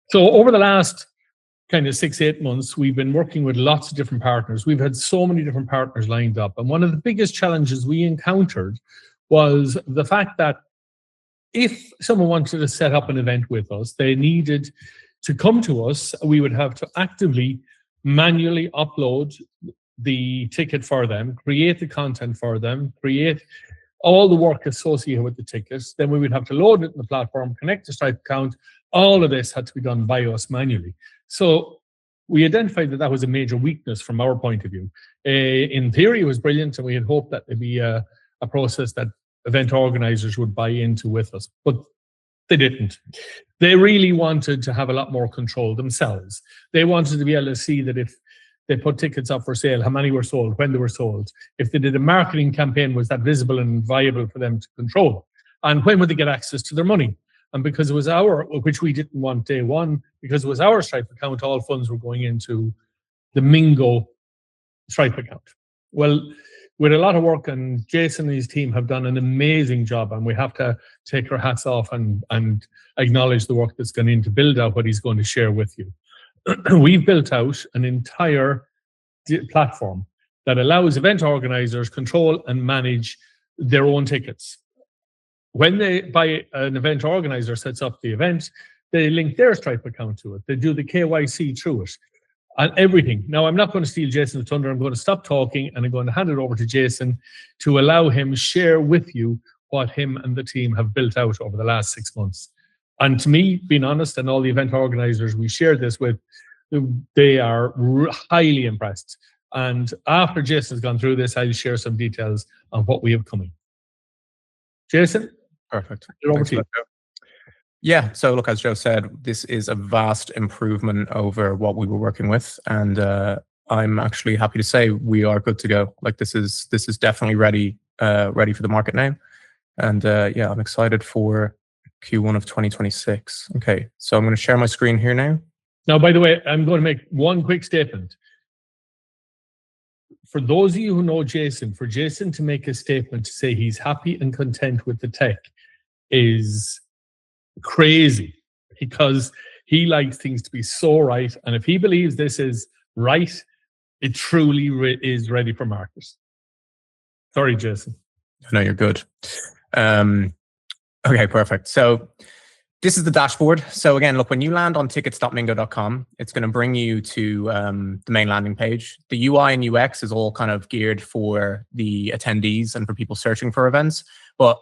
So over the last kind of 6-8 months, we've been working with lots of different partners. We've had so many different partners lined up. And one of the biggest challenges we encountered was the fact that if someone wanted to set up an event with us, they needed to come to us. We would have to actively, manually upload the ticket for them, create the content for them, create all the work associated with the tickets. Then we would have to load it in the platform, connect the Stripe account. All of this had to be done by us manually. So we identified that that was a major weakness from our point of view. In theory, it was brilliant, and we had hoped that it'd be a process that event organizers would buy into with us, but they didn't. They really wanted to have a lot more control themselves. They wanted to be able to see that if they put tickets up for sale, how many were sold, when they were sold. If they did a marketing campaign, was that visible and viable for them to control? And when would they get access to their money? And because it was which we didn't want day one, because it was our Stripe account, all funds were going into the Mingo Stripe account. Well, with a lot of work, and Jason and his team have done an amazing job, and we have to take our hats off and acknowledge the work that's gone in to build out what he's going to share with you. We've built out an entire platform that allows event organizers control and manage their own tickets. When an event organizer sets up the event, they link their Stripe account to it. They do the KYC through it and everything. Now, I'm not going to steal Jason's thunder. I'm going to stop talking and I'm going to hand it over to Jason to allow him share with you what him and the team have built out over the last 6 months. And to me, being honest, and all the event organizers we share this with, they are highly impressed. And after Jason's gone through this, I'll share some details on what we have coming. Jason? Perfect. Over to you. Yeah, so look, as Joe said, this is a vast improvement over what we were working with. And I'm actually happy to say we are good to go. Like this is definitely ready for the market now. And yeah, I'm excited for Q1 of 2026. Okay, so I'm going to share my screen here now. Now, by the way, I'm going to make one quick statement. For those of you who know Jason, for Jason to make a statement to say he's happy and content with the tech is crazy, because he likes things to be so right. And if he believes this is right, it truly is ready for market. Sorry, Jason. No, you're good. Okay, perfect. So this is the dashboard. So again, look, when you land on tickets.mingo.com, it's going to bring you to the main landing page. The UI and UX is all kind of geared for the attendees and for people searching for events. But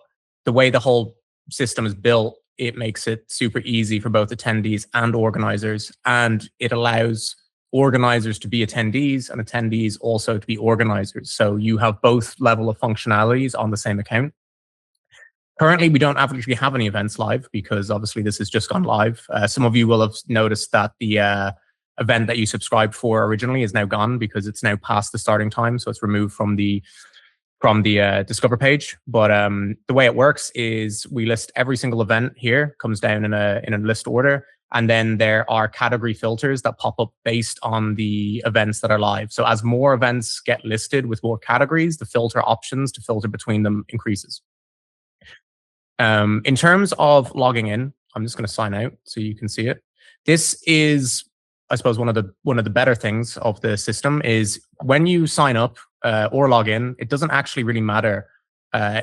the way the whole system is built, it makes it super easy for both attendees and organizers. And it allows organizers to be attendees and attendees also to be organizers. So you have both level of functionalities on the same account. Currently, we don't actually have any events live because obviously this has just gone live. Some of you will have noticed that the event that you subscribed for originally is now gone because it's now past the starting time. So it's removed from the Discover page. But the way it works is we list every single event here, comes down in a list order. And then there are category filters that pop up based on the events that are live. So as more events get listed with more categories, the filter options to filter between them increases. In terms of logging in, I'm just going to sign out so you can see it. This is, I suppose, one of the better things of the system is when you sign up or log in, it doesn't actually really matter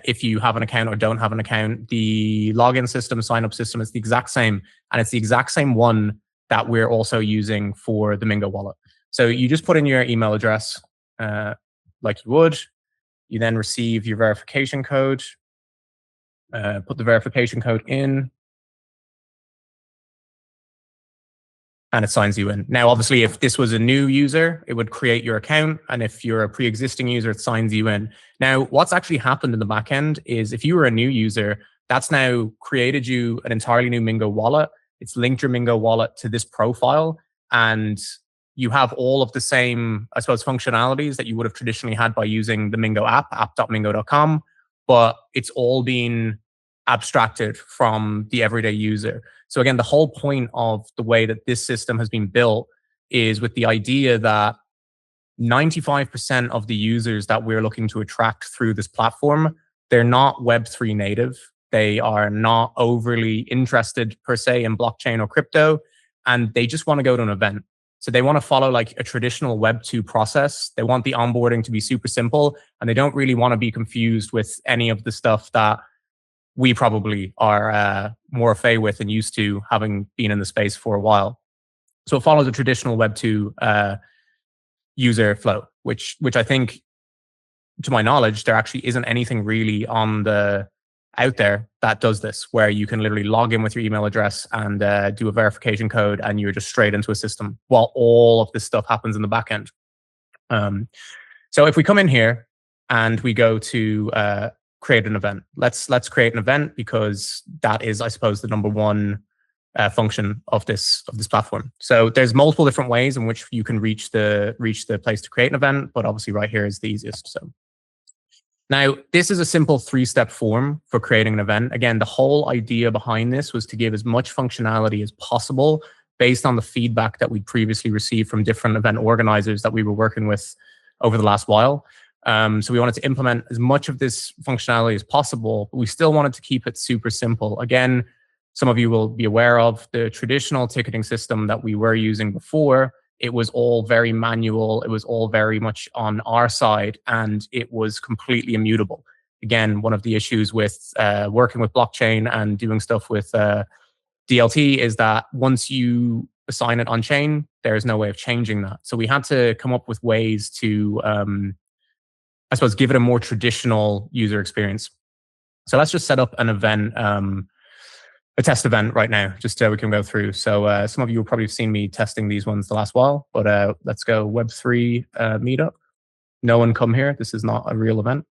if you have an account or don't have an account. The login system, sign up system is the exact same, and it's the exact same one that we're also using for the Mingo wallet. So you just put in your email address like you would. You then receive your verification code. Put the verification code in, and it signs you in. Now, obviously, if this was a new user, it would create your account, and if you're a pre-existing user, it signs you in. Now, what's actually happened in the back end is if you were a new user, that's now created you an entirely new Mingo wallet. It's linked your Mingo wallet to this profile, and you have all of the same, I suppose, functionalities that you would have traditionally had by using the Mingo app.mingo.com, but it's all been abstracted from the everyday user. So again, the whole point of the way that this system has been built is with the idea that 95% of the users that we're looking to attract through this platform, they're not Web3 native. They are not overly interested per se in blockchain or crypto. and they just want to go to an event. So they want to follow like a traditional Web 2 process. They want the onboarding to be super simple, and they don't really want to be confused with any of the stuff that we probably are more au fait with and used to, having been in the space for a while. So it follows a traditional Web 2 user flow, which I think, to my knowledge, there actually isn't anything really out there that does this, where you can literally log in with your email address and do a verification code, and you're just straight into a system while all of this stuff happens in the back end. So if we come in here and we go to create an event, let's create an event, because that is, I suppose, the number one function of this platform. So there's multiple different ways in which you can reach the place to create an event, but obviously right here is the easiest. So now, this is a simple 3-step form for creating an event. Again, the whole idea behind this was to give as much functionality as possible based on the feedback that we'd previously received from different event organizers that we were working with over the last while. So we wanted to implement as much of this functionality as possible, but we still wanted to keep it super simple. Again, some of you will be aware of the traditional ticketing system that we were using before. It was all very manual. It was all very much on our side, and it was completely immutable. Again, one of the issues with working with blockchain and doing stuff with DLT is that once you assign it on chain, there is no way of changing that. So we had to come up with ways to, I suppose, give it a more traditional user experience. So let's just set up an event, a test event right now, just so we can go through. So some of you will probably have seen me testing these ones the last while, but let's go Web3 meetup. No one come here. This is not a real event.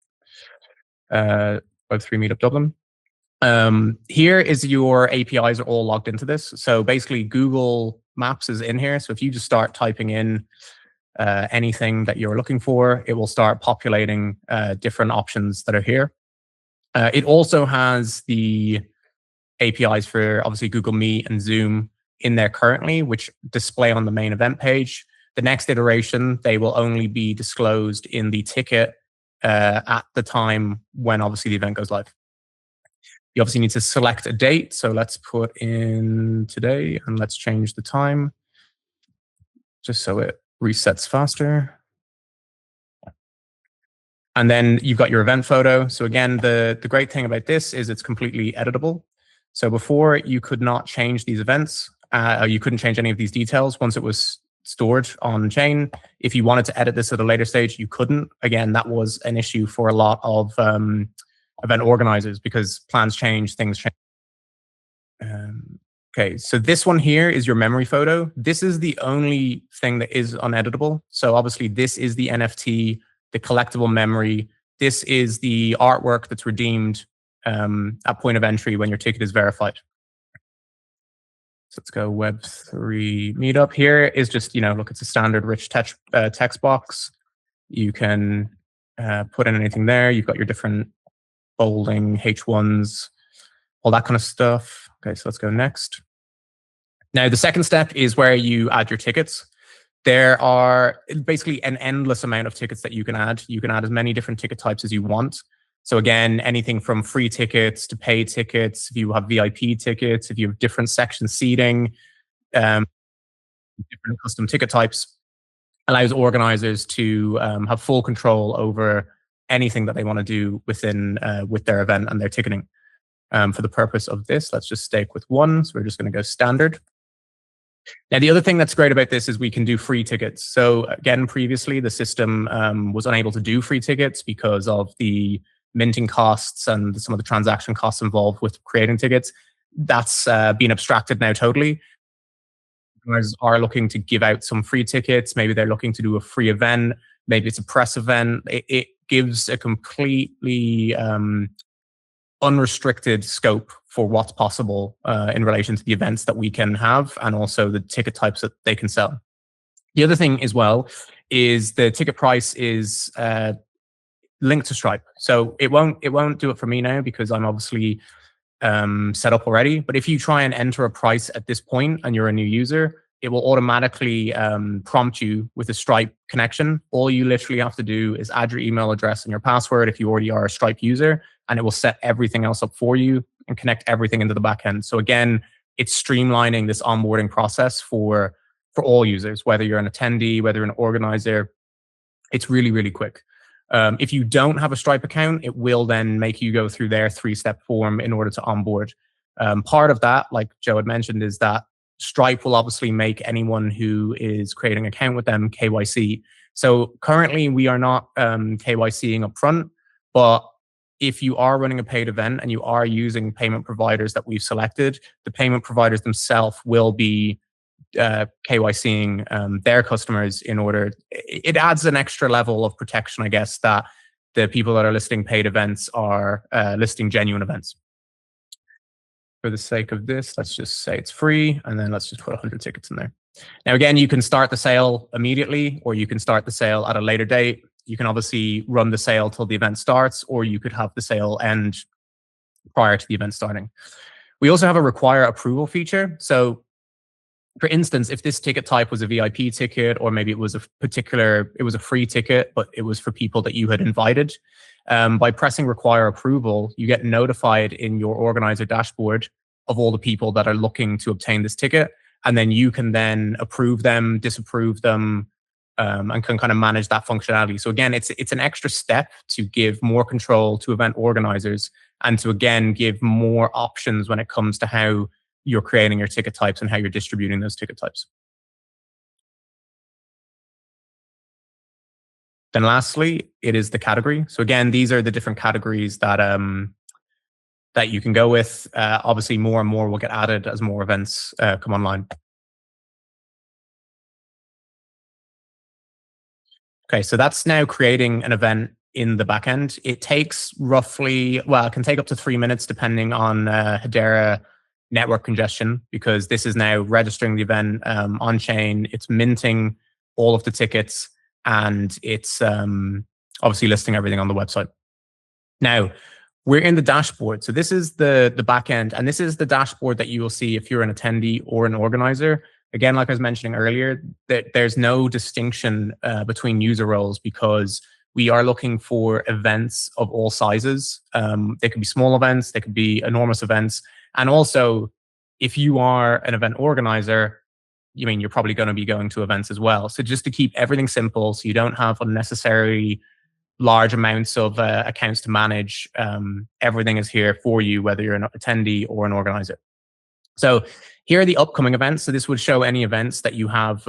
Web3 meetup Dublin. Here is your APIs are all logged into this. So basically Google Maps is in here. So if you just start typing in anything that you're looking for, it will start populating different options that are here. It also has the APIs for obviously Google Meet and Zoom in there currently, which display on the main event page. The next iteration, they will only be disclosed in the ticket at the time when obviously the event goes live. You obviously need to select a date. So let's put in today and let's change the time just so it resets faster. And then you've got your event photo. So again, the great thing about this is it's completely editable. So before, you could not change these events. You couldn't change any of these details once it was stored on chain. If you wanted to edit this at a later stage, you couldn't. Again, that was an issue for a lot of event organizers because plans change, things change. Okay, so this one here is your memory photo. This is the only thing that is uneditable. So obviously, this is the NFT, the collectible memory. This is the artwork that's redeemed at point of entry when your ticket is verified. So let's go Web3 meetup. Here is just, look, it's a standard rich text box. You can put in anything there. You've got your different bolding, H1s, all that kind of stuff. Okay, so let's go next. Now, the second step is where you add your tickets. There are basically an endless amount of tickets that you can add. You can add as many different ticket types as you want. So again, anything from free tickets to paid tickets, if you have VIP tickets, if you have different section seating, different custom ticket types, allows organizers to have full control over anything that they want to do within with their event and their ticketing. For the purpose of this, let's just stick with one. So we're just going to go standard. Now, the other thing that's great about this is we can do free tickets. So again, previously, the system was unable to do free tickets because of the minting costs and some of the transaction costs involved with creating tickets. That's been abstracted now totally. Organizers are looking to give out some free tickets. Maybe they're looking to do a free event. Maybe it's a press event. It gives a completely unrestricted scope for what's possible in relation to the events that we can have and also the ticket types that they can sell. The other thing as well is the ticket price is linked to Stripe. So it won't do it for me now because I'm obviously set up already. But if you try and enter a price at this point and you're a new user, it will automatically prompt you with a Stripe connection. All you literally have to do is add your email address and your password if you already are a Stripe user, and it will set everything else up for you and connect everything into the back end. So again, it's streamlining this onboarding process for all users, whether you're an attendee, whether you're an organizer. It's really, really quick. If you don't have a Stripe account, it will then make you go through their 3-step form in order to onboard. Part of that, like Joe had mentioned, is that Stripe will obviously make anyone who is creating an account with them KYC. So currently we are not KYCing up front, but if you are running a paid event and you are using payment providers that we've selected, the payment providers themselves will be KYCing their customers in order. It adds an extra level of protection, I guess, that the people that are listing paid events are listing genuine events. For the sake of this, let's just say it's free, and then let's just put 100 tickets in there. Now, again, you can start the sale immediately, or you can start the sale at a later date. You can obviously run the sale till the event starts, or you could have the sale end prior to the event starting. We also have a require approval feature. So for instance, if this ticket type was a VIP ticket, or maybe it was a free ticket, but it was for people that you had invited, by pressing require approval, you get notified in your organizer dashboard of all the people that are looking to obtain this ticket. And then you can then approve them, disapprove them, and can kind of manage that functionality. So again, it's an extra step to give more control to event organizers and to, again, give more options when it comes to how you're creating your ticket types and how you're distributing those ticket types. Then lastly, it is the category. So again, these are the different categories that that you can go with. Obviously, more and more will get added as more events come online. Okay, so that's now creating an event in the backend. It takes roughly, well, it can take up to 3 minutes depending on Hedera network congestion, because this is now registering the event on chain. It's minting all of the tickets, and it's obviously listing everything on the website. Now, we're in the dashboard. So this is the backend, and this is the dashboard that you will see if you're an attendee or an organizer. Again, like I was mentioning earlier, that there's no distinction between user roles, because we are looking for events of all sizes. They could be small events, they could be enormous events. And also, if you are an event organizer, you're probably going to be going to events as well. So just to keep everything simple, so you don't have unnecessary large amounts of accounts to manage, everything is here for you, whether you're an attendee or an organizer. So here are the upcoming events. So this would show any events that you have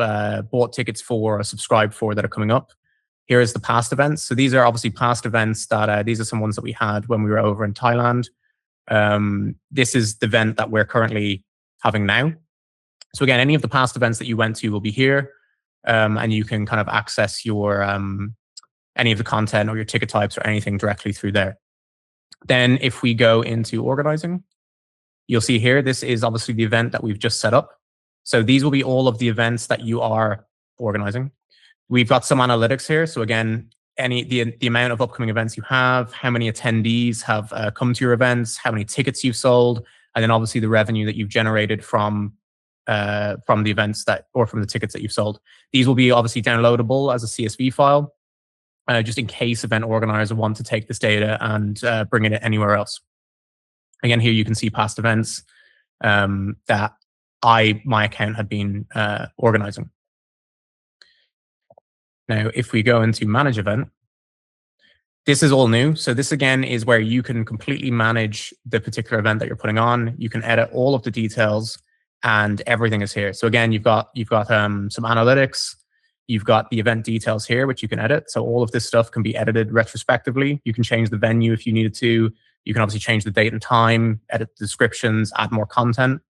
bought tickets for or subscribed for that are coming up. Here is the past events. So these are obviously past events that these are some ones that we had when we were over in Thailand. This is the event that we're currently having now. So again, any of the past events that you went to will be here, and you can kind of access your any of the content or your ticket types or anything directly through there. Then if we go into organizing, you'll see here, this is obviously the event that we've just set up. So these will be all of the events that you are organizing. We've got some analytics here. So again, the amount of upcoming events you have, how many attendees have come to your events, how many tickets you've sold, and then obviously the revenue that you've generated from the events or from the tickets that you've sold. These will be obviously downloadable as a CSV file, just in case event organizers want to take this data and bring it anywhere else. Again, here you can see past events that my account had been organizing. Now, if we go into manage event, this is all new. So this again is where you can completely manage the particular event that you're putting on. You can edit all of the details, and everything is here. So again, you've got some analytics. You've got the event details here, which you can edit. So all of this stuff can be edited retrospectively. You can change the venue if you needed to. You can obviously change the date and time, edit the descriptions, add more content.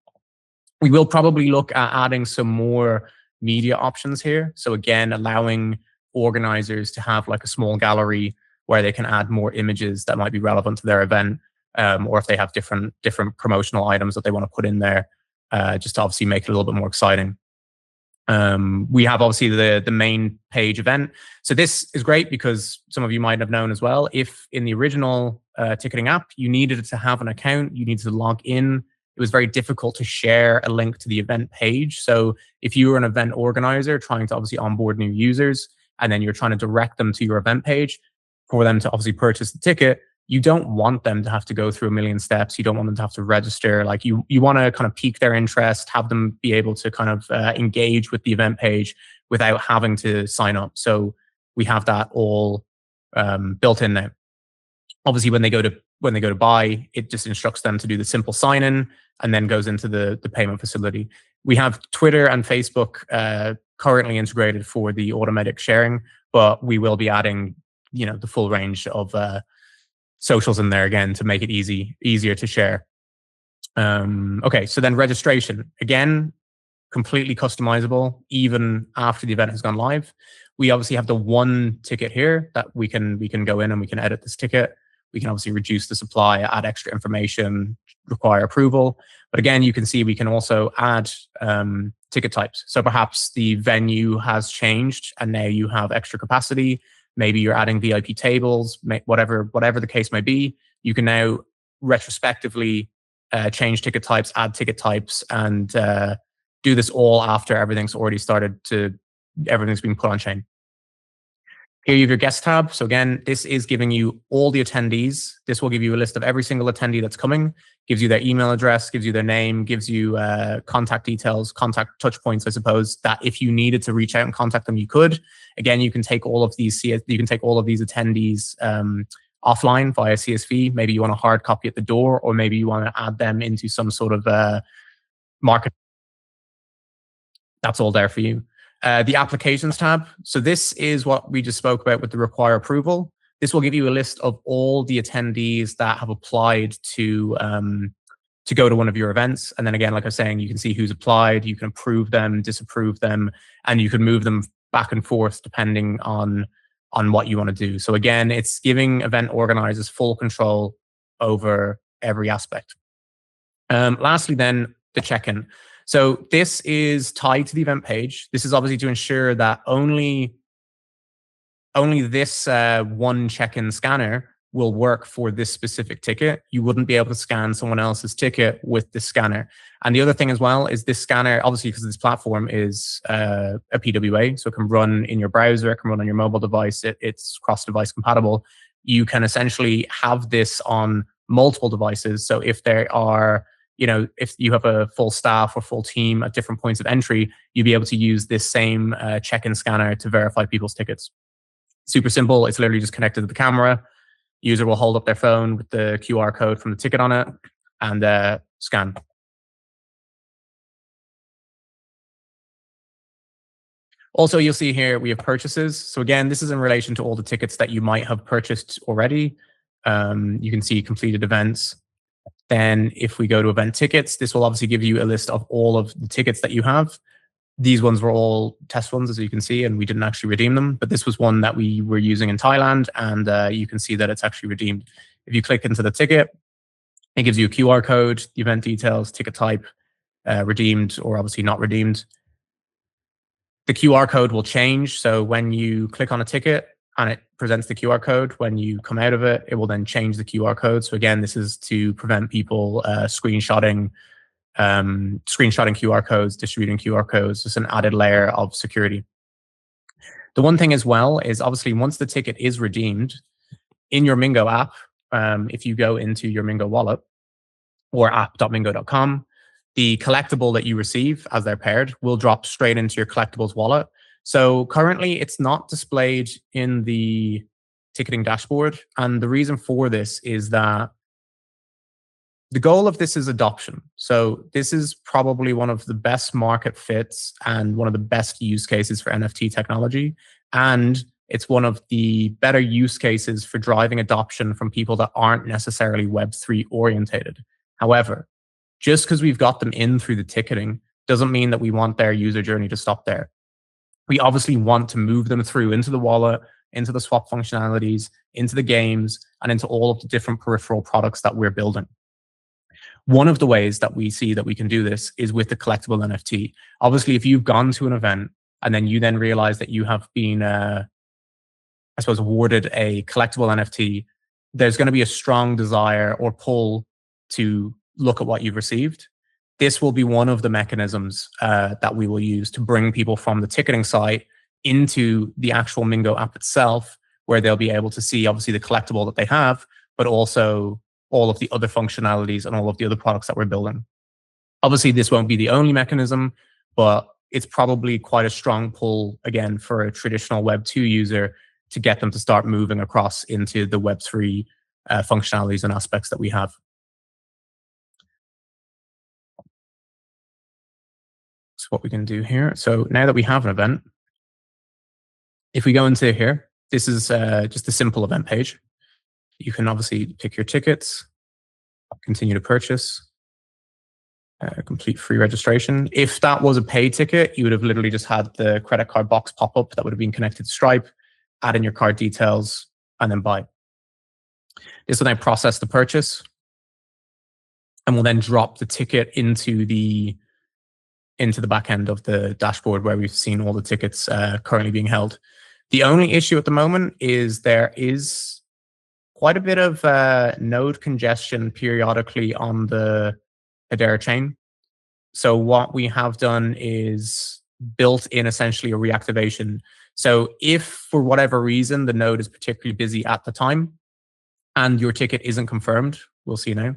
We will probably look at adding some more media options here. So again, allowing organizers to have like a small gallery where they can add more images that might be relevant to their event, or if they have different promotional items that they want to put in there, just to obviously make it a little bit more exciting. We have obviously the main page event. So this is great because some of you might have known as well, if in the original ticketing app, you needed to have an account, you needed to log in, it was very difficult to share a link to the event page. So if you were an event organizer trying to obviously onboard new users, and then you're trying to direct them to your event page for them to obviously purchase the ticket, you don't want them to have to go through a million steps. You don't want them to have to register. Like you want to kind of pique their interest, have them be able to kind of engage with the event page without having to sign up. So we have that all built in now. Obviously, when they go to buy, it just instructs them to do the simple sign in and then goes into the payment facility. We have Twitter and Facebook currently integrated for the automatic sharing, but we will be adding, the full range of socials in there again to make it easier to share. Okay, so then registration, again, completely customizable even after the event has gone live. We obviously have the one ticket here that we can go in and we can edit this ticket. We can obviously reduce the supply, add extra information, require approval. But again, you can see we can also add ticket types. So perhaps the venue has changed and now you have extra capacity. Maybe you're adding VIP tables, whatever the case may be. You can now retrospectively change ticket types, add ticket types, and do this all after everything's been put on chain. Here you have your guest tab. So again, this is giving you all the attendees. This will give you a list of every single attendee that's coming, gives you their email address, gives you their name, gives you contact details, contact touch points, I suppose, that if you needed to reach out and contact them, you could. Again, you can take all of these attendees offline via CSV. Maybe you want a hard copy at the door, or maybe you want to add them into some sort of market. That's all there for you. The applications tab. So this is what we just spoke about with the require approval. This will give you a list of all the attendees that have applied to go to one of your events. And then again, like I was saying, you can see who's applied, you can approve them, disapprove them, and you can move them back and forth depending on what you want to do. So again, it's giving event organizers full control over every aspect. Lastly then, the check-in. So this is tied to the event page. This is obviously to ensure that only this one check-in scanner will work for this specific ticket. You wouldn't be able to scan someone else's ticket with this scanner. And the other thing as well is this scanner, obviously because this platform is a PWA, so it can run in your browser, it can run on your mobile device, it's cross-device compatible. You can essentially have this on multiple devices. So if there are if you have a full staff or full team at different points of entry, you'll be able to use this same check-in scanner to verify people's tickets. Super simple. It's literally just connected to the camera. User will hold up their phone with the QR code from the ticket on it and scan. Also, you'll see here we have purchases. So again, this is in relation to all the tickets that you might have purchased already. You can see completed events. Then if we go to event tickets, this will obviously give you a list of all of the tickets that you have. These ones were all test ones, as you can see, and we didn't actually redeem them. But this was one that we were using in Thailand, and you can see that it's actually redeemed. If you click into the ticket, it gives you a QR code, the event details, ticket type, redeemed or obviously not redeemed. The QR code will change. So when you click on a ticket, and it presents the QR code. When you come out of it, it will then change the QR code. So again, this is to prevent people screenshotting QR codes, distributing QR codes, just an added layer of security. The one thing as well is obviously once the ticket is redeemed in your Mingo app, if you go into your Mingo wallet or app.mingo.com, the collectible that you receive as they're paired will drop straight into your collectibles wallet. So currently it's not displayed in the ticketing dashboard. And the reason for this is that the goal of this is adoption. So this is probably one of the best market fits and one of the best use cases for NFT technology. And it's one of the better use cases for driving adoption from people that aren't necessarily Web3 orientated. However, just because we've got them in through the ticketing doesn't mean that we want their user journey to stop there. We obviously want to move them through into the wallet, into the swap functionalities, into the games, and into all of the different peripheral products that we're building. One of the ways that we see that we can do this is with the collectible NFT. Obviously, if you've gone to an event and then you then realize that you have been, awarded a collectible NFT, there's going to be a strong desire or pull to look at what you've received. This will be one of the mechanisms that we will use to bring people from the ticketing site into the actual Mingo app itself, where they'll be able to see obviously the collectible that they have, but also all of the other functionalities and all of the other products that we're building. Obviously, this won't be the only mechanism, but it's probably quite a strong pull, again, for a traditional Web 2 user to get them to start moving across into the Web 3 functionalities and aspects that we have. So what we can do here. So now that we have an event, if we go into here, this is just a simple event page. You can obviously pick your tickets, continue to purchase, complete free registration. If that was a paid ticket, you would have literally just had the credit card box pop up that would have been connected to Stripe, add in your card details, and then buy. This will then process the purchase and will then drop the ticket into the back end of the dashboard where we've seen all the tickets currently being held. The only issue at the moment is there is quite a bit of node congestion periodically on the Hedera chain. So what we have done is built in essentially a reactivation. So if for whatever reason the node is particularly busy at the time and your ticket isn't confirmed, we'll see now,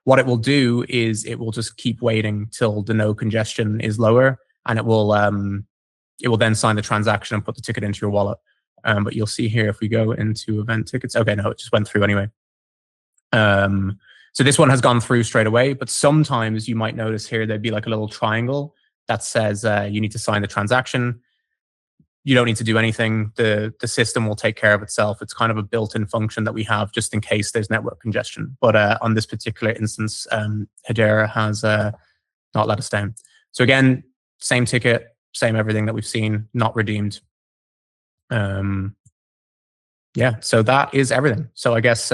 what it will do is it will just keep waiting till the node congestion is lower, and it will then sign the transaction and put the ticket into your wallet. But you'll see here if we go into event tickets, okay, no, it just went through anyway. So this one has gone through straight away, but sometimes you might notice here there'd be like a little triangle that says you need to sign the transaction. You don't need to do anything. The system will take care of itself. It's kind of a built-in function that we have just in case there's network congestion. But on this particular instance, Hedera has not let us down. So again, same ticket, same everything that we've seen, not redeemed. Yeah, so that is everything. So I guess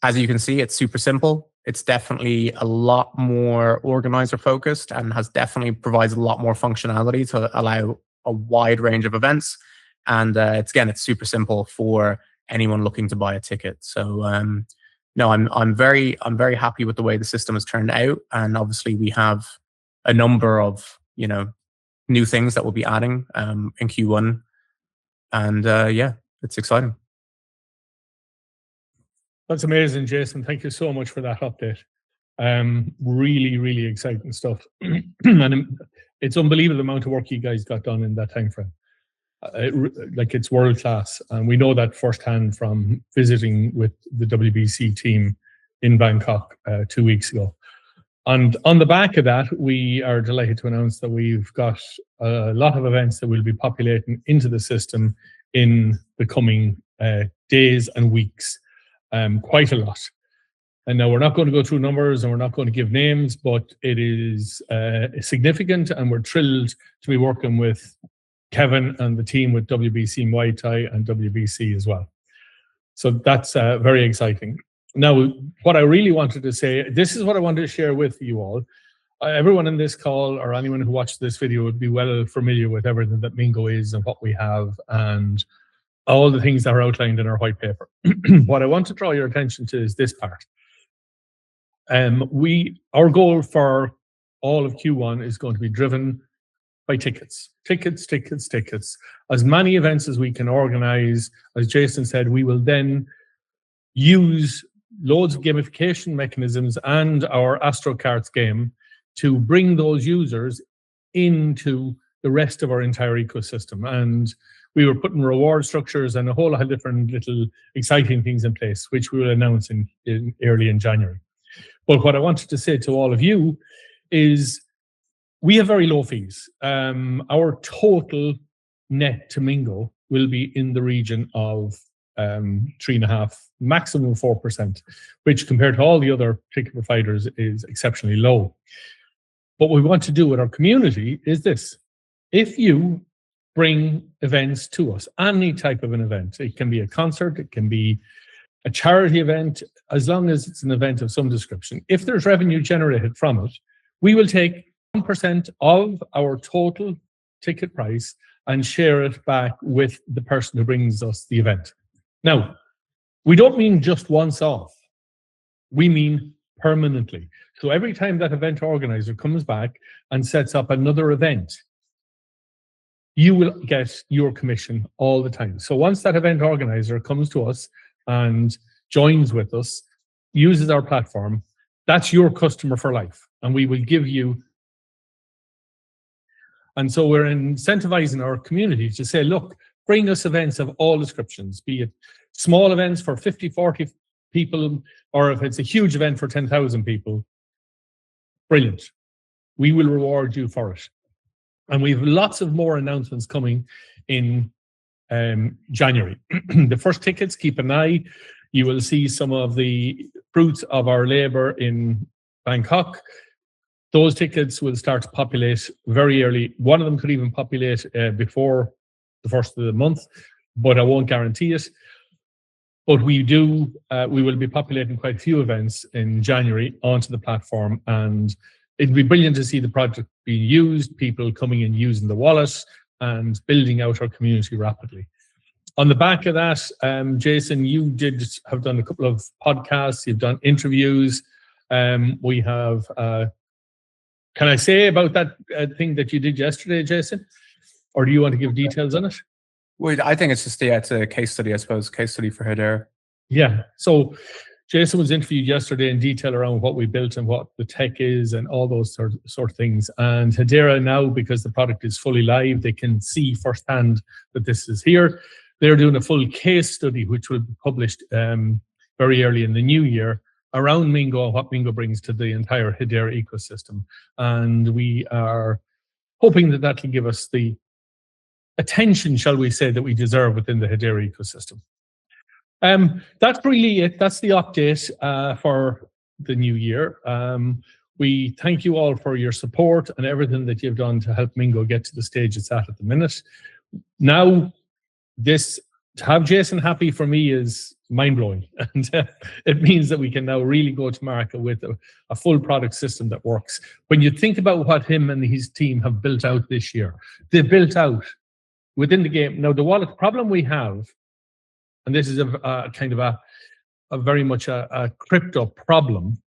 as you can see, it's super simple. It's definitely a lot more organizer focused and has definitely provides a lot more functionality to allow a wide range of events. And it's super simple for anyone looking to buy a ticket. So no, I'm very happy with the way the system has turned out. And obviously we have a number of new things that we'll be adding in Q1. And yeah, it's exciting. That's amazing, Jason. Thank you so much for that update. Really, really exciting stuff. And it's unbelievable the amount of work you guys got done in that time frame. It's world class. And we know that firsthand from visiting with the WBC team in Bangkok 2 weeks ago. And on the back of that, we are delighted to announce that we've got a lot of events that will be populating into the system in the coming days and weeks. Quite a lot. And now we're not going to go through numbers and we're not going to give names, but it is significant, and we're thrilled to be working with Kevin and the team with WBC Muay Thai and WBC as well. So that's very exciting. Now, what I really wanted to say, this is what I wanted to share with you all. Everyone in this call or anyone who watched this video would be well familiar with everything that Mingo is and what we have and all the things that are outlined in our white paper. What I want to draw your attention to is this part. Our goal for all of Q1 is going to be driven by tickets. Tickets. As many events as we can organize. As Jason said, we will then use loads of gamification mechanisms and our AstroCarts game to bring those users into the rest of our entire ecosystem. And we were putting reward structures and a whole lot of different little exciting things in place, which we will announce early in January. But what I wanted to say to all of you is we have very low fees. Our total net to Mingo will be in the region of 3.5%, maximum 4%, which compared to all the other ticket providers is exceptionally low. What we want to do with our community is this. If you bring events to us, any type of an event, it can be a concert, it can be a charity event, as long as it's an event of some description. If there's revenue generated from it, we will take 1% of our total ticket price and share it back with the person who brings us the event. Now, we don't mean just once off. We mean permanently. So every time that event organizer comes back and sets up another event, you will get your commission all the time. So once that event organizer comes to us, and joins with us, uses our platform, that's your customer for life. And we will give you. And so we're incentivizing our community to say, look, bring us events of all descriptions, be it small events for 50, 40 people, or if it's a huge event for 10,000 people. Brilliant. We will reward you for it. And we have lots of more announcements coming in January. The first tickets, keep an eye. You will see some of the fruits of our labor in Bangkok. Those tickets will start to populate very early. One of them could even populate before the first of the month, but I won't guarantee it. But we will be populating quite a few events in January onto the platform, and it'd be brilliant to see the project being used, people coming in using the wallet and building out our community rapidly. On the back of that, Jason, you have done a couple of podcasts, you've done interviews. We have, can I say about that thing that you did yesterday, Jason? Or do you want to give details on it? Well, I think it's just, it's a case study, I suppose, case study for Hedera. Yeah, so Jason was interviewed yesterday in detail around what we built and what the tech is and all those sort of things. And Hedera now, because the product is fully live, they can see firsthand that this is here. They're doing a full case study, which will be published very early in the new year, around Mingo and what Mingo brings to the entire Hedera ecosystem. And we are hoping that that will give us the attention, shall we say, that we deserve within the Hedera ecosystem. That's really it. That's the update for the new year. We thank you all for your support and everything that you've done to help Mingo get to the stage it's at the minute. Now, to have Jason happy for me is mind-blowing, and it means that we can now really go to market with a full product system that works. When you think about what him and his team have built out this year, they've built out within the game. Now, the wallet problem we have, and this is a kind of a very much a crypto problem,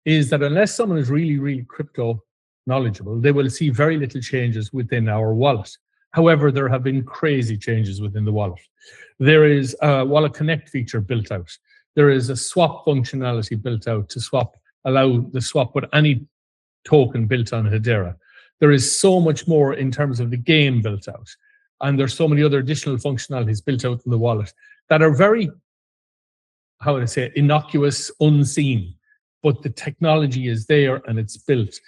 is that unless someone is really, really crypto knowledgeable, they will see very little changes within our wallet. However, there have been crazy changes within the wallet. There is a Wallet Connect feature built out. There is a swap functionality built out to allow the swap with any token built on Hedera. There is so much more in terms of the game built out. And there's so many other additional functionalities built out in the wallet that are very, how would I say, innocuous, unseen. But the technology is there and it's built,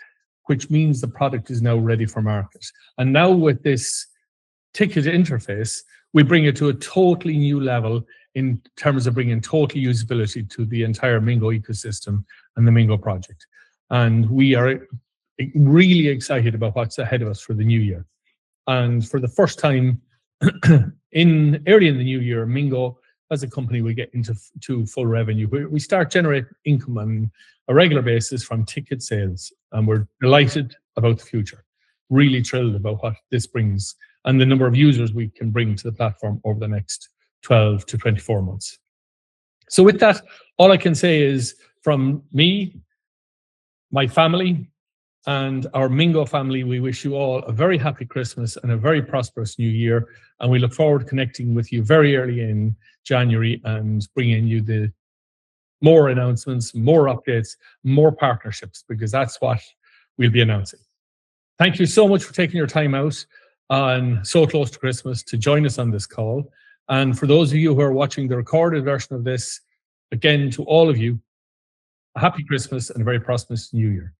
which means the product is now ready for market. And now with this ticket interface, we bring it to a totally new level in terms of bringing total usability to the entire Mingo ecosystem and the Mingo project. And we are really excited about what's ahead of us for the new year. And for the first time early in the new year, Mingo as a company will get into full revenue. We start generating income on a regular basis from ticket sales, and we're delighted about the future. Really thrilled about what this brings and the number of users we can bring to the platform over the next 12 to 24 months. So with that, all I can say is from me, my family, and our Mingo family, we wish you all a very happy Christmas and a very prosperous new year. And we look forward to connecting with you very early in January and bringing you the more announcements, more updates, more partnerships, because that's what we'll be announcing. Thank you so much for taking your time out on so close to Christmas to join us on this call. And for those of you who are watching the recorded version of this, again, to all of you, a happy Christmas and a very prosperous new year.